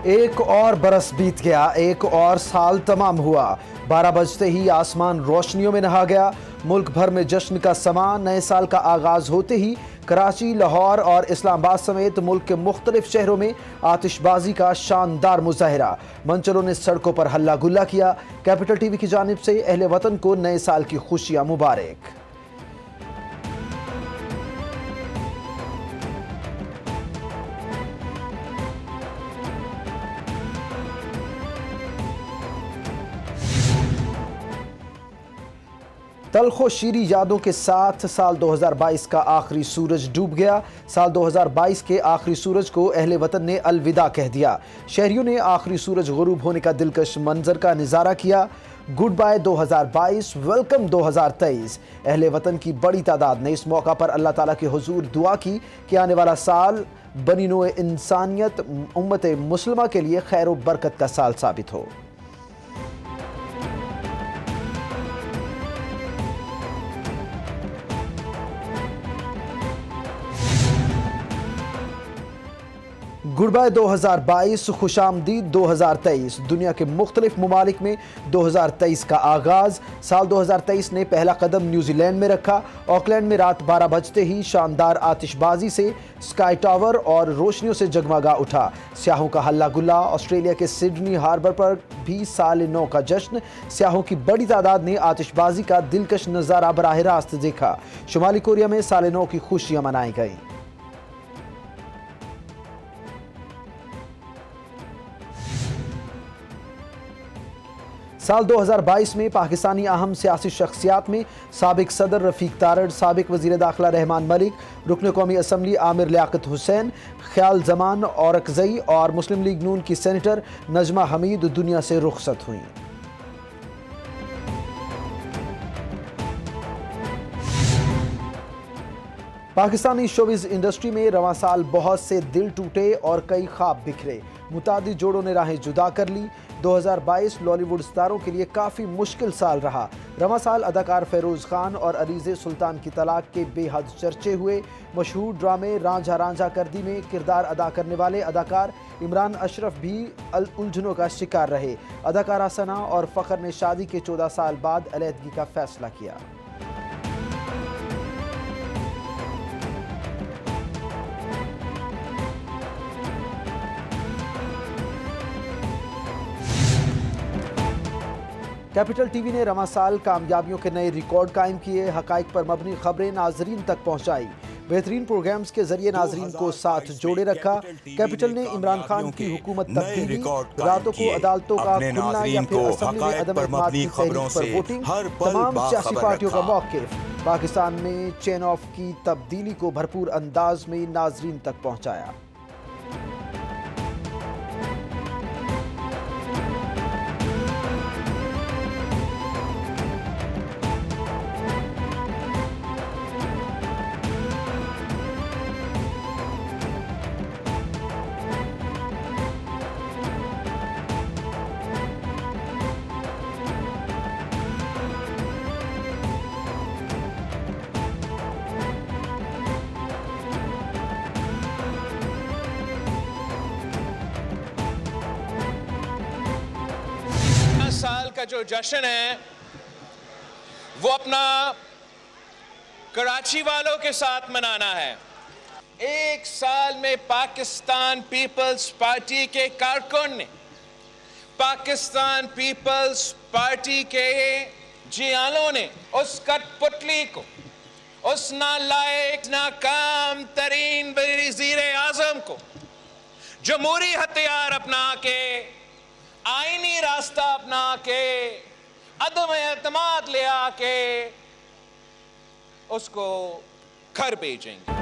एक और बरस बीत गया, एक और साल तमाम हुआ। 12 बजते ही आसमान रोशनियों में नहा गया। मुल्क भर में जश्न का समा। नए साल का आगाज होते ही कराची, लाहौर और इस्लामाबाद समेत मुल्क के मुख्तलिफ शहरों में आतिशबाजी का शानदार मुजाहिरा। मंचलों ने सड़कों पर हल्ला गुल्ला किया। कैपिटल टीवी की जानिब से अहले वतन को नए साल की खुशियां मुबारक। तल्खो शीरी यादों के साथ साल 2022 का आखिरी सूरज डूब गया। साल 2022 के आखिरी सूरज को अहले वतन ने अलविदा कह दिया। शहरियों ने आखिरी सूरज गुरूब होने का दिलकश मंजर का नज़ारा किया। Good bye 2022, welcome 2023। अहले वतन की बड़ी तादाद ने इस मौका पर अल्लाह ताला के हुजूर दुआ की कि आने वाला साल बनी नौ इंसानियत उम्मत मुस्लिमा के लिए खैर व बरकत का साल साबित हो। गुड बाय 2022, खुशामदीद 2023। दुनिया के मुख्तलिफ ममालिक में 2023 का आगाज। साल 2023 ने पहला कदम न्यूजीलैंड में रखा। ऑकलैंड में रात 12 बजते ही शानदार आतिशबाजी से स्काई टावर और रोशनियों से जगमगा उठा। स्याहों का हल्ला गुल्ला। ऑस्ट्रेलिया के सिडनी हार्बर पर भी साल नौ का जश्न। स्याहों की बड़ी तादाद ने आतिशबाजी का दिलकश नज़ारा बराह रास्त देखा। शुमाली कोरिया में साल नौ की खुशियां मनाई गईं। साल 2022 में पाकिस्तानी अहम सियासी शख्सियात में साबिक सदर रफीक तारड़, साबिक वजीर दाखिला रहमान मलिक, रुकन कौमी असम्बली आमिर लियाकत हुसैन, ख्याल जमान औरकजई और मुस्लिम लीग नून की सेनेटर नजमा हमीद दुनिया से रुखसत हुई। पाकिस्तानी शोबिज़ इंडस्ट्री में रवां साल बहुत से दिल टूटे और कई ख्वाब बिखरे। मुतादिद जोड़ों ने राहें जुदा कर ली। 2022 लॉलीवुड स्टारों के लिए काफ़ी मुश्किल साल रहा। रवां साल अदाकार फेरोज़ खान और अरीज़े सुल्तान की तलाक के बेहद चर्चे हुए। मशहूर ड्रामे रांझा रांझा करदी में किरदार अदा करने वाले अदाकार इमरान अशरफ भी उलझनों का शिकार रहे। अदाकारा सना और फ़ख्र ने शादी के 14 साल बाद अलहदगी का फैसला किया। कैपिटल टीवी ने रवां साल कामयाबियों के नए रिकॉर्ड कायम किए। हकाइक पर मबनी खबरें नाजरीन तक पहुंचाई। बेहतरीन प्रोग्राम्स के जरिए नाजरीन को साथ जोड़े रखा। कैपिटल ने इमरान खान की हुकूमत तब्दीली, रातों को अदालतों का खुलना या फिर असेंबली में अदम एतमाद की तहरीक पर वोटिंग, तमाम सियासी पार्टियों का मौक़िफ़, पाकिस्तान में चेन ऑफ की तब्दीली को भरपूर अंदाज में नाजरीन तक पहुँचाया। साल का जो जश्न है वो अपना कराची वालों के साथ मनाना है। एक साल में पाकिस्तान पीपल्स पार्टी के कारकुन ने पाकिस्तान पीपल्स पार्टी के जियालों ने उस कठपुतली को, उस नालायक नाकाम तरीन वज़ीर आज़म को जमहूरी हथियार अपना के, आईनी रास्ता अपना के, अदम एतमाद ले आके उसको घर भेजेंगे।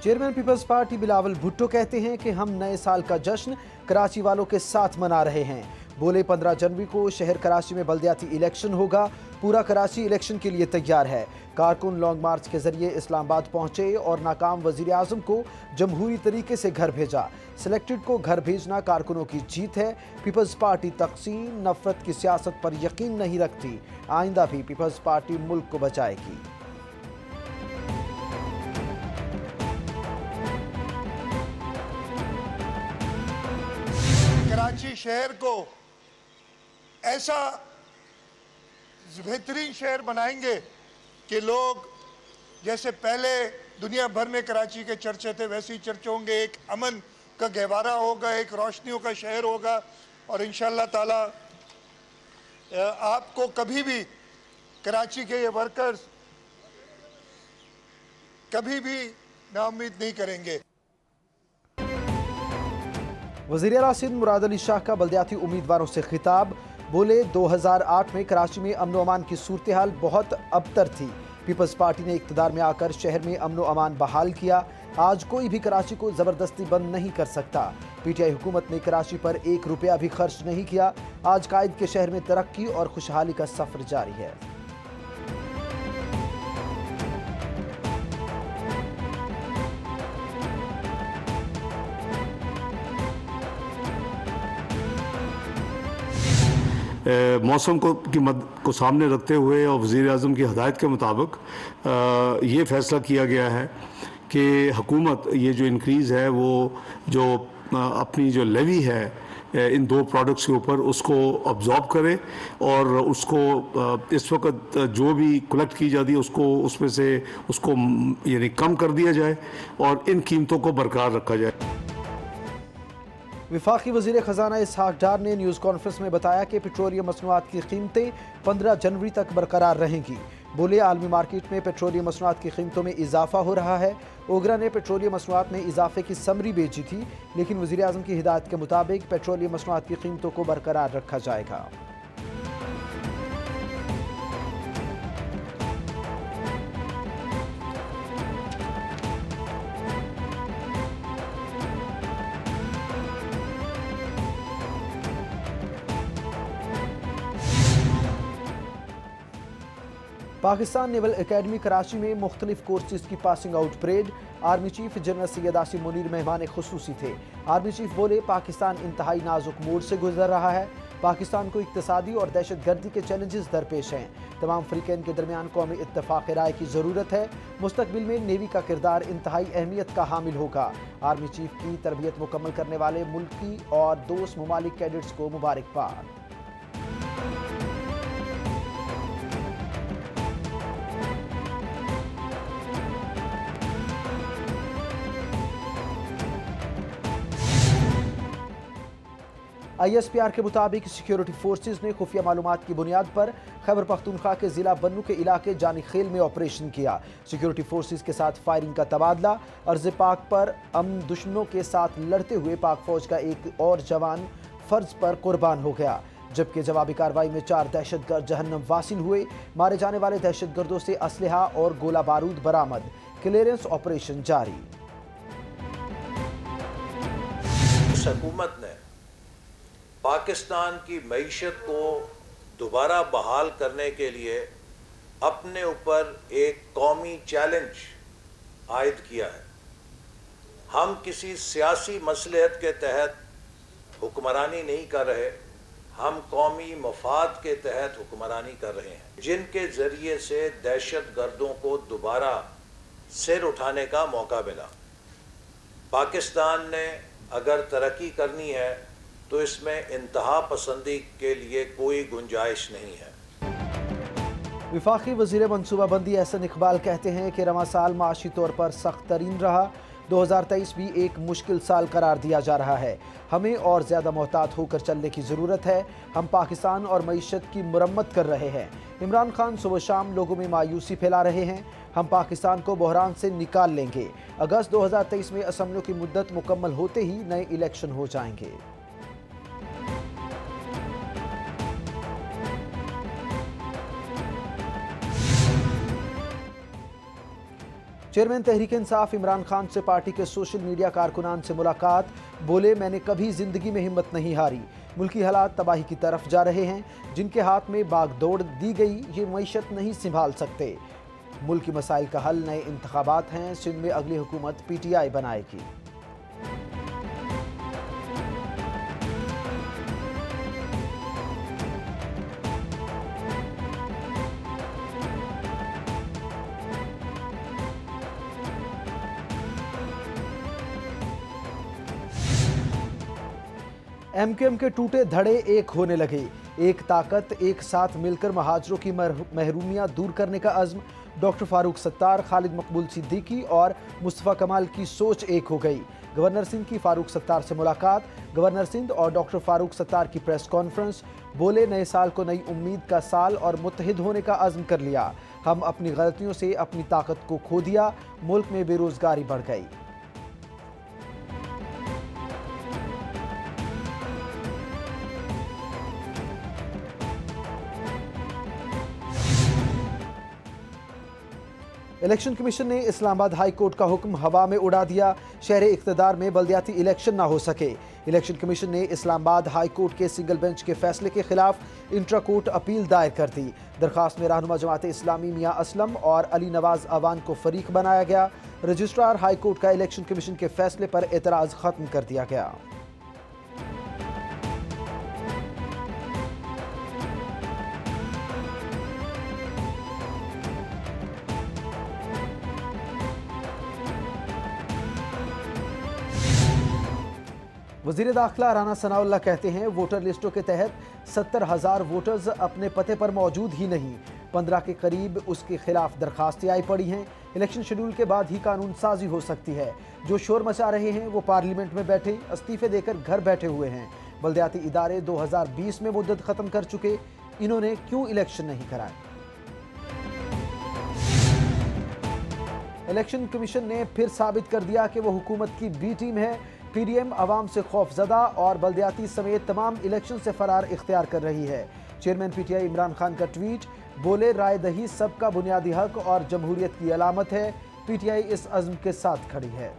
चेयरमैन पीपल्स पार्टी बिलावल भुट्टो कहते हैं कि हम नए साल का जश्न कराची वालों के साथ मना रहे हैं। बोले 15 जनवरी को शहर कराची में बल्दियाती इलेक्शन होगा। पूरा कराची इलेक्शन के लिए तैयार है। कारकुन लॉन्ग मार्च के जरिए इस्लामाबाद पहुंचे और नाकाम वजीर आज़म को जमहूरी तरीके से घर भेजा। सिलेक्टेड को घर भेजना कारकुनों की जीत है। पीपल्स पार्टी तक़सीम नफरत की सियासत पर यकीन नहीं रखती। आइंदा भी पीपल्स पार्टी मुल्क को बचाएगी। कराची शहर को ऐसा बेहतरीन शहर बनाएंगे कि लोग जैसे पहले दुनिया भर में कराची के चर्चे थे वैसे ही चर्चे होंगे। एक अमन का गहवारा होगा, एक रोशनियों का शहर होगा और इंशाअल्लाह ताला आपको कभी भी कराची के ये वर्कर्स कभी भी नाउम्मीद नहीं करेंगे। वज़ीर आला सिंध मुराद अली शाह का बल्दियाती उम्मीदवारों से खिताब। बोले 2008 में कराची में अमन व अमान की सूरत हाल बहुत अबतर थी। पीपल्स पार्टी ने इक़्तिदार में आकर शहर में अमन व अमान बहाल किया। आज कोई भी कराची को ज़बरदस्ती बंद नहीं कर सकता। पीटीआई हुकूमत ने कराची पर 1 रुपया भी खर्च नहीं किया। आज कायद के शहर में तरक्की और खुशहाली का सफ़र जारी है। मौसम को सामने रखते हुए और वज़ीर आज़म की हदायत के मुताबिक ये फ़ैसला किया गया है कि हुकूमत ये जो इंक्रीज़ है वो जो अपनी जो लेवी है इन 2 प्रोडक्ट्स के ऊपर उसको अब्जॉर्ब करे और उसको इस वक्त जो भी कलेक्ट की जाती है उसको उसमें से उसको यानी कम कर दिया जाए और इन कीमतों को बरकरार रखा जाए। वफाकी वज़ीर ख़जाना इसहाक डार ने न्यूज़ कॉन्फ्रेंस में बताया कि पेट्रोलियम मसनूआत की कीमतें 15 जनवरी तक बरकरार रहेंगी। बोले आलमी मार्केट में पेट्रोलियम मसनूआत की कीमतों में इजाफा हो रहा है। ओगरा ने पेट्रोलियम मसनूआत में इजाफे की समरी भेजी थी, लेकिन वज़ीर आज़म की हिदायत के मुताबिक पेट्रोलियम मसनूआत की कीमतों को बरकरार रखा जाएगा। पाकिस्तान नेवल एकेडमी कराची में मुख्तलिफ कोर्सेज की passing out parade. Army chief general Syed Asim Munir मेहमान खुसूसी थे। आर्मी चीफ बोले पाकिस्तान इंतहाई नाजुक मोड़ से गुजर रहा है। पाकिस्तान को इक्तसादी और दहशत गर्दी के चैलेंजेस दरपेश हैं। तमाम फ्रीकैन के दरमियान कौमी इत्तफाक राय की ज़रूरत है। मुस्तकबिल में नेवी का किरदार इंतहाई अहमियत का हामिल होगा। आर्मी चीफ की तरबियत मुकम्मल करने वाले मुल्की और दोस्त ममालिक कैडेट्स को मुबारकबाद। ISPR के मुताबिक सिक्योरिटी फोर्सेज ने खुफिया मालूमात की बुनियाद पर खैबर पख्तूनख्वा के ज़िला बन्नू के इलाके जानी खेल में ऑपरेशन किया। सिक्योरिटी फोर्सेज के साथ फायरिंग का तबादला। अर्ज़ पाक पर अमन दुश्मनों के साथ लड़ते हुए पाक फौज का एक और जवान फ़र्ज पर कुर्बान हो गया, जबकि जवाबी कार्रवाई में 4 दहशतगर्द जहन्नम वासिल हुए। मारे जाने वाले दहशतगर्दों से असलहा और गोला बारूद बरामद। क्लियरेंस ऑपरेशन जारी। हुकूमत ने पाकिस्तान की मईशत को दोबारा बहाल करने के लिए अपने ऊपर एक कौमी चैलेंज आयद किया है। हम किसी सियासी मसलहत के तहत हुक्मरानी नहीं कर रहे, हम कौमी मफाद के तहत हुक्मरानी कर रहे हैं, जिनके ज़रिए से दहशत गर्दों को दोबारा सिर उठाने का मौका मिला। पाकिस्तान ने अगर तरक्की करनी है तो इसमें इंतहा पसंदी के लिए कोई गुंजाइश नहीं है। वफाकी वज़ीर मनसूबाबंदी एहसन इकबाल कहते हैं कि रवां साल माशी तौर पर सख्त तरीन रहा। 2023 भी एक मुश्किल साल करार दिया जा रहा है। हमें और ज़्यादा मोहतात होकर चलने की ज़रूरत है। हम पाकिस्तान और मईशत की मुरम्मत कर रहे हैं। इमरान खान सुबह शाम लोगों में मायूसी फैला रहे हैं। हम पाकिस्तान को बहरान से निकाल लेंगे। अगस्त 2023 में असम्बलियों की मुद्दत मुकम्मल होते ही नए इलेक्शन हो जाएंगे। चेयरमैन तहरीक इंसाफ इमरान खान से पार्टी के सोशल मीडिया कारकुनान से मुलाकात। बोले मैंने कभी जिंदगी में हिम्मत नहीं हारी। मुल्की हालात तबाही की तरफ जा रहे हैं। जिनके हाथ में बागदौड़ दी गई ये मईशत नहीं संभाल सकते। मुल्क की मसाइल का हल नए इंतखाबात हैं। सिंध में अगली हुकूमत PTI बनाएगी। एमक्यूएम के टूटे धड़े एक होने लगे। एक ताकत, एक साथ मिलकर महाजरों की महरूमियां दूर करने का अज़्म। डॉक्टर फारूक सत्तार, खालिद मकबूल सिद्दीकी और मुस्तफ़ा कमाल की सोच एक हो गई। गवर्नर सिंध की फारूक सत्तार से मुलाकात। गवर्नर सिंध और डॉक्टर फारूक सत्तार की प्रेस कॉन्फ्रेंस। बोले, नए साल को नई उम्मीद का साल और मुत्तहिद होने का अज़्म कर लिया। हम अपनी गलतियों से अपनी ताकत को खो दिया। मुल्क में बेरोजगारी बढ़ गई। इलेक्शन कमीशन ने इस्लामाबाद हाई कोर्ट का हुक्म हवा में उड़ा दिया। शहर इक़्तिदार में बल्दियाती इलेक्शन ना हो सके। इलेक्शन कमीशन ने इस्लामाबाद हाई कोर्ट के सिंगल बेंच के फैसले के खिलाफ इंट्रा कोर्ट अपील दायर कर दी। दरखास्त में रहनुमा जमात इस्लामी मियां असलम और अली नवाज अवान को फरीक बनाया गया। रजिस्ट्रार हाई कोर्ट का इलेक्शन कमीशन के फैसले पर एतराज़ खत्म कर दिया गया। वज़ीर दाखिला राना सनाउल्लाह कहते हैं, वोटर लिस्टों के तहत 70,000 वोटर्स अपने पते पर मौजूद ही नहीं। 15 के करीब उसके खिलाफ दरखास्तें आई पड़ी हैं। इलेक्शन शेड्यूल के बाद ही कानून साजी हो सकती है। जो शोर मचा रहे हैं वो पार्लियामेंट में बैठे, इस्तीफे देकर घर बैठे हुए हैं। बल्दियाती इदारे 2020 में मुद्दत ख़त्म कर चुके, इन्होंने क्यों इलेक्शन नहीं कराए? इलेक्शन कमीशन ने फिर साबित कर दिया कि वो हुकूमत की बी टीम है। पीडीएम अवाम से खौफजदा और बल्दियाती समेत तमाम इलेक्शन से फरार इख्तियार कर रही है। चेयरमैन पीटीआई इमरान खान का ट्वीट। बोले, राय दही सबका बुनियादी हक और जमहूरियत की अलामत है। पीटीआई इस अज़्म के साथ खड़ी है।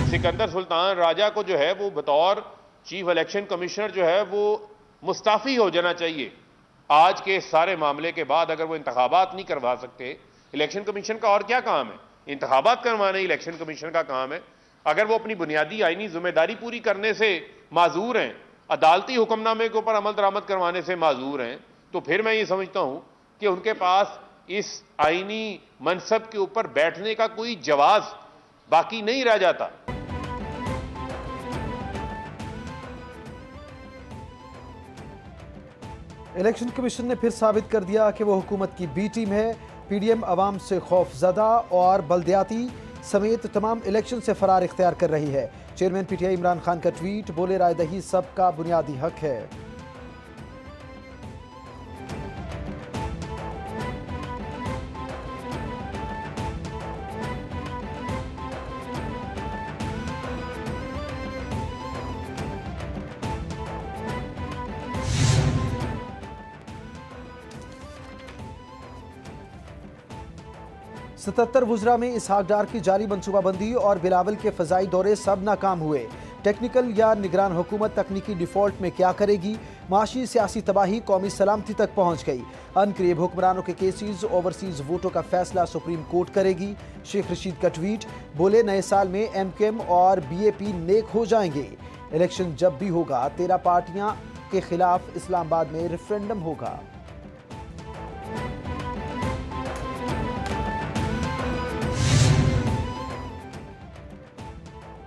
सिकंदर सुल्तान राजा को जो है वो बतौर चीफ इलेक्शन कमिश्नर जो है वो मुस्ताफी हो जाना चाहिए। आज के सारे मामले के बाद अगर वो इंतखाबात नहीं करवा सकते, इलेक्शन कमीशन का और क्या काम है? इंतखाबात करवाना इलेक्शन कमीशन का काम है। अगर वो अपनी बुनियादी आईनी जिम्मेदारी पूरी करने से माजूर हैं, अदालती हुक्मनामे के ऊपर अमल दरामद करवाने से माजूर हैं, तो फिर मैं ये समझता हूं कि उनके पास इस आईनी मनसब के ऊपर बैठने का कोई जवाज बाकी नहीं रह जाता। इलेक्शन कमीशन ने फिर साबित कर दिया कि वो हुकूमत की बी टीम है। पीडीएम अवाम से खौफजदा और बल्दियाती समेत तमाम इलेक्शन से फरार इख्तियार कर रही है। चेयरमैन पीटीआई इमरान खान का ट्वीट। बोले, राय दही सबका बुनियादी हक है। सतहत्तर वुज़रा में इसहाक डार की जाली मनसूबाबंदी और बिलावल के फ़ज़ाई दौरे सब नाकाम हुए। टेक्निकल या निगरान हुकूमत तकनीकी डिफ़ॉल्ट में क्या करेगी? माशी सियासी तबाही कौमी सलामती तक पहुँच गई। अनकरीब हुक्मरानों के केसेस, ओवरसीज़ वोटों का फैसला सुप्रीम कोर्ट करेगी। शेख रशीद का ट्वीट। बोले, नए साल में एमक्यूएम और बीएपी नेक हो जाएंगे। इलेक्शन जब भी होगा 13 पार्टियां के खिलाफ इस्लामाबाद में रेफरेंडम होगा।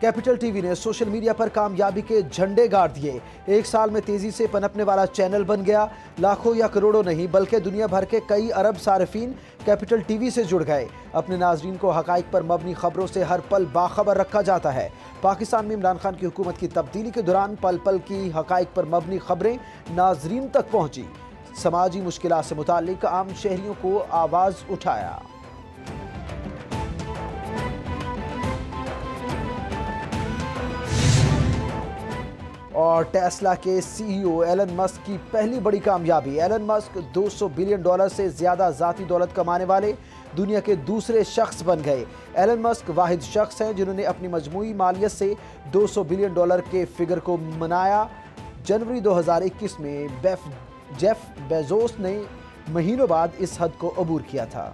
कैपिटल टीवी ने सोशल मीडिया पर कामयाबी के झंडे गाड़ दिए। एक साल में तेजी से पनपने वाला चैनल बन गया। लाखों या करोड़ों नहीं बल्कि दुनिया भर के कई अरब सारिफीन कैपिटल टीवी से जुड़ गए। अपने नाजरीन को हकाइक पर मबनी खबरों से हर पल बाखबर रखा जाता है। पाकिस्तान में इमरान खान की हुकूमत की तब्दीली के दौरान पल पल की हकाइक पर मबनी खबरें नाजरीन तक पहुंची। समाजी मुश्किलात से मुताल्लिक आम शहरियों को आवाज़ उठाया। और टेस्ला के सीईओ एलन मस्क की पहली बड़ी कामयाबी। एलन मस्क $200 बिलियन से ज़्यादा ज़ाती दौलत कमाने वाले दुनिया के दूसरे शख्स बन गए। एलन मस्क वाहिद शख्स हैं जिन्होंने अपनी मजमूई मालियत से $200 बिलियन के फिगर को मनाया। जनवरी 2021 में जेफ बेजोस ने महीनों बाद इस हद को अबूर किया था।